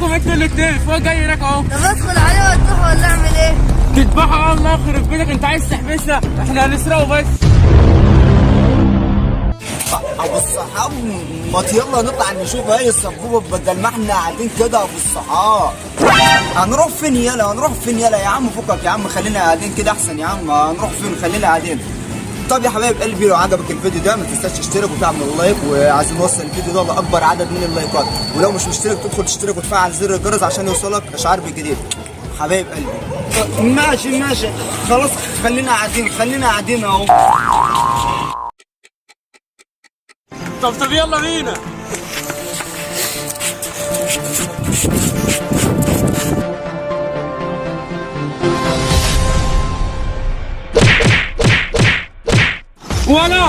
لكم انتوا الاثنين فوق جاي هناك اهو. طب ادخل عليه واذبحه ولا اعمل ايه؟ تذبحوا؟ الله يخرب بيتك، انت عايز تحبسنا؟ احنا هنسرقه بس. ابو الصحاب ما يلا نطلع نشوف هاي السبوبه بدل ما احنا قاعدين كده ابو الصحاب. هنروح فين يلا؟ هنروح فين يلا يا عم؟ فكك يا عم، خلينا قاعدين كده احسن يا عم. هنروح فين؟ خلينا قاعدين. طب يا حبايب قلبي، لو عجبك الفيديو ده ما تنساش تشترك وتعمل لايك، وعايزين نوصل الفيديو ده لاكبر عدد من اللايكات. ولو مش مشترك تدخل تشترك وتفعل زر الجرس عشان يوصلك اشعار بالجديد. حبايب قلبي ماشي خلاص، خلينا قاعدين اهو. طب يلا بينا. وانا